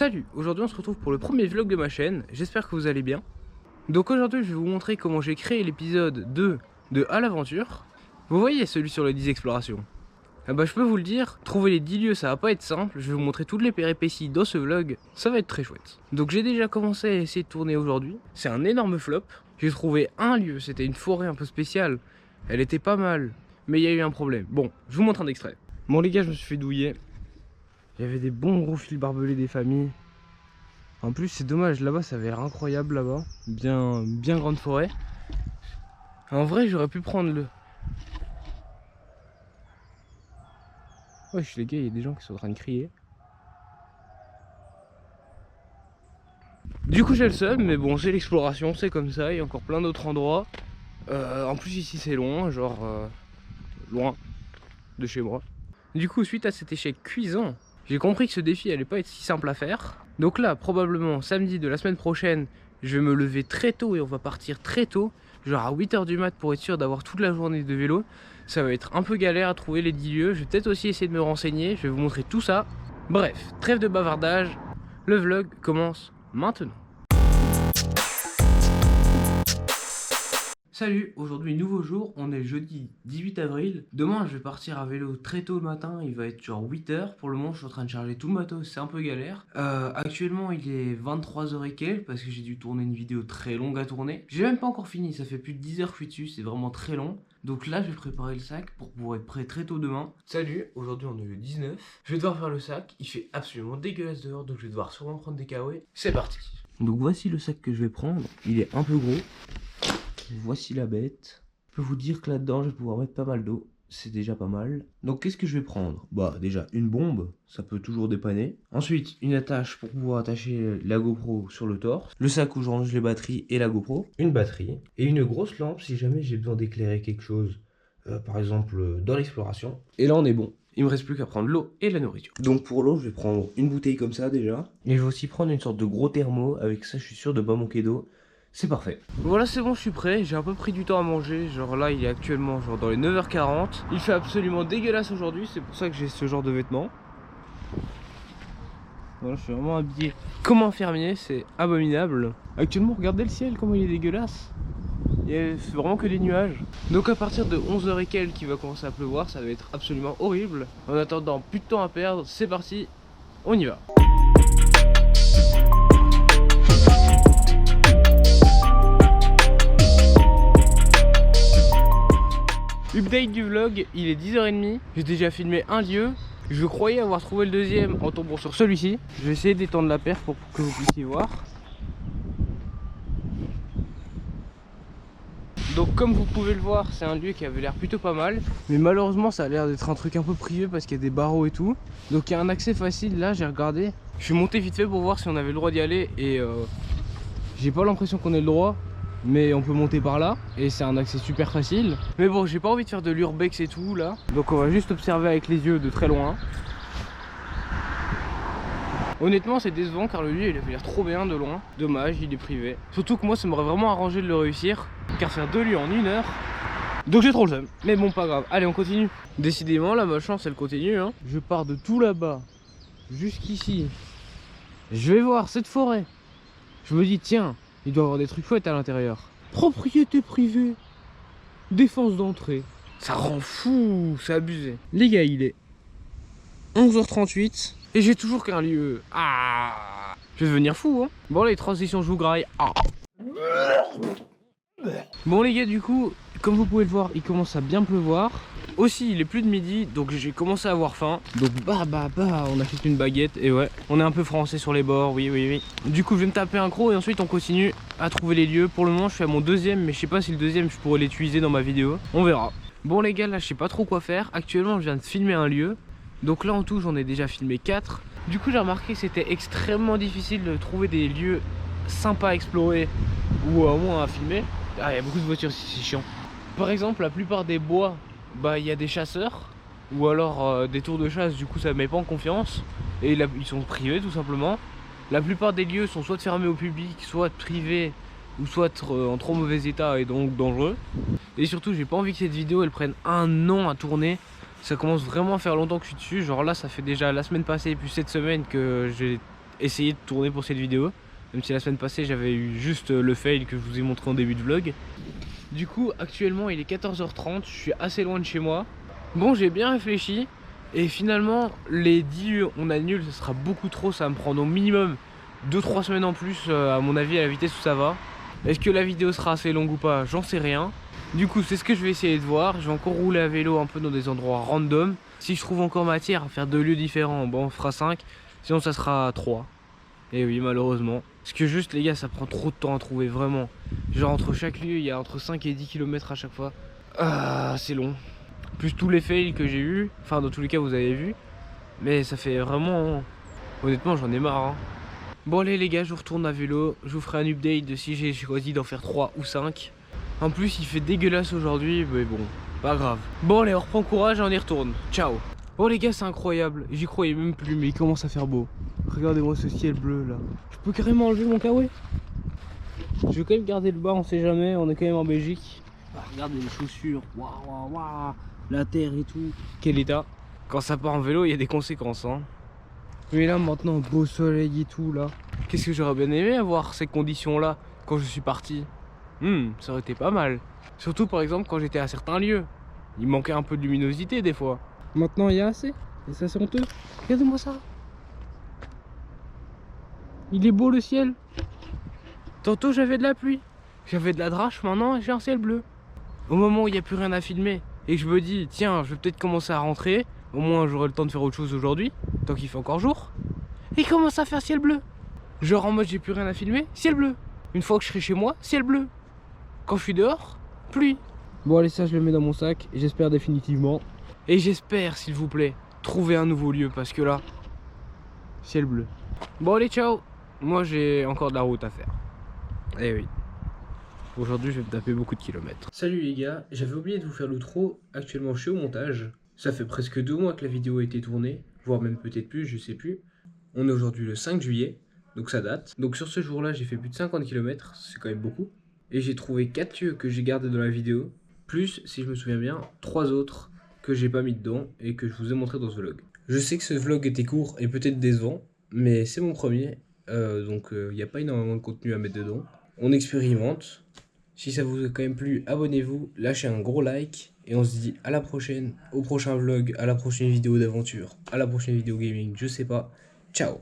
Salut, aujourd'hui on se retrouve pour le premier vlog de ma chaîne, j'espère que vous allez bien. Donc aujourd'hui je vais vous montrer comment j'ai créé l'épisode 2 de À l'aventure. Vous voyez celui sur les 10 explorations. Ah bah je peux vous le dire, trouver les 10 lieux ça va pas être simple, je vais vous montrer toutes les péripéties dans ce vlog, ça va être très chouette. Donc j'ai déjà commencé à essayer de tourner aujourd'hui, c'est un énorme flop. J'ai trouvé un lieu, c'était une forêt un peu spéciale, elle était pas mal, mais il y a eu un problème. Bon, je vous montre un extrait. Bon les gars, je me suis fait douiller. Il y avait des bons gros fils barbelés des familles. En plus c'est dommage, là-bas ça avait l'air incroyable là-bas. Bien grande forêt. En vrai j'aurais pu prendre le... Wesh les gars, il y a des gens qui sont en train de crier. Du coup j'ai le seum, mais bon c'est l'exploration, c'est comme ça, il y a encore plein d'autres endroits. En plus ici c'est loin, genre loin de chez moi. Du coup suite à cet échec cuisant, j'ai compris que ce défi allait pas être si simple à faire. Donc là probablement samedi de la semaine prochaine, je vais me lever très tôt et on va partir très tôt. Genre à 8 h du mat pour être sûr d'avoir toute la journée de vélo. Ça va être un peu galère à trouver les 10 lieux. Je vais peut-être aussi essayer de me renseigner, je vais vous montrer tout ça. Bref, trêve de bavardage, le vlog commence maintenant. Salut, aujourd'hui nouveau jour, on est jeudi 18 avril. Demain je vais partir à vélo très tôt le matin, il va être genre 8 h. Pour le moment je suis en train de charger tout le matos, c'est un peu galère. Actuellement il est 23 h et quelques parce que j'ai dû tourner une vidéo très longue à tourner. J'ai même pas encore fini, ça fait plus de 10 h que je suis dessus, c'est vraiment très long. Donc là je vais préparer le sac pour pouvoir être prêt très tôt demain. Salut, aujourd'hui on est le 19. Je vais devoir faire le sac, il fait absolument dégueulasse dehors donc je vais devoir sûrement prendre des kawaii. C'est parti. Donc voici le sac que je vais prendre, il est un peu gros. Voici la bête. Je peux vous dire que là-dedans, je vais pouvoir mettre pas mal d'eau. C'est déjà pas mal. Donc, qu'est-ce que je vais prendre? Bah, déjà, une bombe. Ça peut toujours dépanner. Ensuite, une attache pour pouvoir attacher la GoPro sur le torse. Le sac où je range les batteries et la GoPro. Une batterie. Et une grosse lampe si jamais j'ai besoin d'éclairer quelque chose. Par exemple, dans l'exploration. Et là, on est bon. Il me reste plus qu'à prendre l'eau et la nourriture. Donc pour l'eau, je vais prendre une bouteille comme ça déjà. Et je vais aussi prendre une sorte de gros thermo. Avec ça, je suis sûr de pas manquer d'eau. C'est parfait. Voilà, c'est bon, je suis prêt. J'ai un peu pris du temps à manger. Genre là, il est actuellement genre dans les 9 h 40. Il fait absolument dégueulasse aujourd'hui. C'est pour ça que j'ai ce genre de vêtements. Voilà, je suis vraiment habillé comme un fermier. C'est abominable. Actuellement, regardez le ciel, comment il est dégueulasse. C'est vraiment que des nuages. Donc à partir de 11 h et quelques, il va commencer à pleuvoir. Ça va être absolument horrible. En attendant, plus de temps à perdre. C'est parti. On y va. Update du vlog, il est 10 h 30. J'ai déjà filmé un lieu. Je croyais avoir trouvé le deuxième en tombant sur celui-ci. Je vais essayer d'étendre la perf pour que vous puissiez voir. Donc comme vous pouvez le voir, c'est un lieu qui avait l'air plutôt pas mal. Mais malheureusement ça a l'air d'être un truc un peu privé parce qu'il y a des barreaux et tout. Donc il y a un accès facile, là j'ai regardé. Je suis monté vite fait pour voir si on avait le droit d'y aller. Et j'ai pas l'impression qu'on ait le droit. Mais on peut monter par là et c'est un accès super facile. Mais bon, j'ai pas envie de faire de l'urbex et tout là. Donc on va juste observer avec les yeux de très loin. Honnêtement c'est décevant car le lieu il avait l'air trop bien de loin. Dommage, il est privé. Surtout que moi ça m'aurait vraiment arrangé de le réussir. Car faire deux lieux en 1 heure. Donc j'ai trop le seum. Mais bon, pas grave, allez on continue. Décidément la malchance elle continue hein. Je pars de tout là-bas jusqu'ici. Je vais voir cette forêt. Je me dis tiens, il doit y avoir des trucs chouettes à l'intérieur. Propriété privée. Défense d'entrée. Ça rend fou, c'est abusé. Les gars, il est 11 h 38. Et j'ai toujours qu'un lieu. Ah, je vais devenir fou hein. Bon les transitions je vous graille. Ah. Bon les gars, du coup, comme vous pouvez le voir, il commence à bien pleuvoir. Aussi il est plus de midi, donc j'ai commencé à avoir faim. Donc on achète une baguette. Et ouais, on est un peu français sur les bords, oui. Du coup je vais me taper un croc et ensuite on continue à trouver les lieux. Pour le moment je suis à mon deuxième, mais je sais pas si le deuxième je pourrais l'utiliser dans ma vidéo. On verra. Bon les gars, là je sais pas trop quoi faire. Actuellement je viens de filmer un lieu. Donc là en tout j'en ai déjà filmé 4. Du coup j'ai remarqué que c'était extrêmement difficile de trouver des lieux sympas à explorer ou au moins à filmer. Ah, il y a beaucoup de voitures ici, c'est chiant. Par exemple la plupart des bois, bah il y a des chasseurs ou alors des tours de chasse, du coup ça me met pas en confiance. Et là ils sont privés tout simplement. La plupart des lieux sont soit fermés au public, soit privés, ou soit en trop mauvais état et donc dangereux. Et surtout j'ai pas envie que cette vidéo elle prenne un an à tourner. Ça commence vraiment à faire longtemps que je suis dessus. Genre là ça fait déjà la semaine passée et puis cette semaine que j'ai essayé de tourner pour cette vidéo. Même si la semaine passée j'avais eu juste le fail que je vous ai montré en début de vlog. Du coup actuellement il est 14h30, je suis assez loin de chez moi. Bon, j'ai bien réfléchi et finalement les 10 on annule, ce sera beaucoup trop, ça va me prendre au minimum 2-3 semaines en plus à mon avis à la vitesse où ça va. Est-ce que la vidéo sera assez longue ou pas, j'en sais rien. Du coup c'est ce que je vais essayer de voir, je vais encore rouler à vélo un peu dans des endroits random. Si je trouve encore matière à faire 2 lieux différents, bon on fera 5, sinon ça sera 3. Et oui malheureusement. Parce que juste les gars ça prend trop de temps à trouver vraiment. Genre entre chaque lieu il y a entre 5 et 10 km à chaque fois. Ah c'est long. Plus tous les fails que j'ai eu, enfin dans tous les cas vous avez vu. Mais ça fait vraiment... Honnêtement j'en ai marre hein. Bon allez les gars je retourne à vélo. Je vous ferai un update de si j'ai choisi d'en faire 3 ou 5. En plus il fait dégueulasse aujourd'hui, mais bon, pas grave. Bon allez on reprend courage et on y retourne. Ciao. Bon les gars c'est incroyable, j'y croyais même plus mais il commence à faire beau. Regardez-moi ce ciel bleu là. Je peux carrément enlever mon kawaii. Je vais quand même garder le bas, on sait jamais, on est quand même en Belgique. Ah, regardez les chaussures, waouh waouh waouh, la terre et tout. Quel état. Quand ça part en vélo il y a des conséquences hein. Mais là maintenant beau soleil et tout là. Qu'est-ce que j'aurais bien aimé avoir ces conditions là quand je suis parti. Ça aurait été pas mal. Surtout par exemple quand j'étais à certains lieux. Il manquait un peu de luminosité des fois. Maintenant il y a assez. Et ça c'est honteux. Regardez-moi ça. Il est beau le ciel. Tantôt j'avais de la pluie. J'avais de la drache, maintenant j'ai un ciel bleu. Au moment où il n'y a plus rien à filmer et que je me dis tiens je vais peut-être commencer à rentrer. Au moins j'aurai le temps de faire autre chose aujourd'hui. Tant qu'il fait encore jour. Et il commence à faire ciel bleu. Genre en mode j'ai plus rien à filmer, ciel bleu. Une fois que je serai chez moi, ciel bleu. Quand je suis dehors, pluie. Bon allez ça je le mets dans mon sac, j'espère définitivement. Et j'espère s'il vous plaît, trouver un nouveau lieu parce que là, ciel bleu. Bon allez ciao. Moi j'ai encore de la route à faire. Eh oui. Aujourd'hui je vais me taper beaucoup de kilomètres. Salut les gars, j'avais oublié de vous faire l'outro. Actuellement je suis au montage. Ça fait presque 2 mois que la vidéo a été tournée, voire même peut-être plus, je sais plus. On est aujourd'hui le 5 juillet, donc ça date. Donc sur ce jour-là j'ai fait plus de 50 km, c'est quand même beaucoup. Et j'ai trouvé 4 lieux que j'ai gardés dans la vidéo, plus, si je me souviens bien, 3 autres que j'ai pas mis dedans et que je vous ai montré dans ce vlog. Je sais que ce vlog était court et peut-être décevant, mais c'est mon premier, donc il n'y a pas énormément de contenu à mettre dedans. On expérimente. Si ça vous a quand même plu, abonnez-vous, lâchez un gros like, et on se dit à la prochaine, au prochain vlog, à la prochaine vidéo d'aventure, à la prochaine vidéo gaming, je sais pas. Ciao.